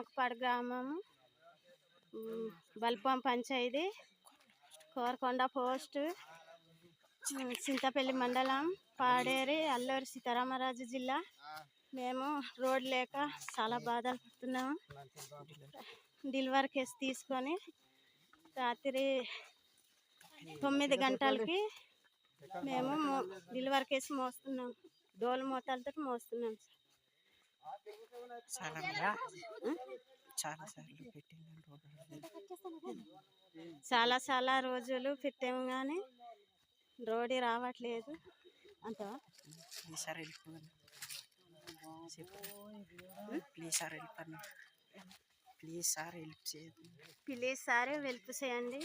మోకపాడు గ్రామము, బల్పం పంచాయతీ, కోరకొండ పోస్టు, చింతపల్లి మండలం, పాడేరి, అల్లూరి సీతారామరాజు జిల్లా. మేము రోడ్ లేక చాలా బాధలు పడుతున్నాము. డెలివరీ కేసు తీసుకొని రాత్రి 9 గంటలకి మేము డెలివరీ కేసు మోస్తున్నాం. డోలు మూతలతో మోస్తున్నాం చాలా రోజులు పెట్టాము కానీ రోడ్డు రావట్లేదు. అంత ప్లీజ్ సార్ హెల్ప్ చేయండి.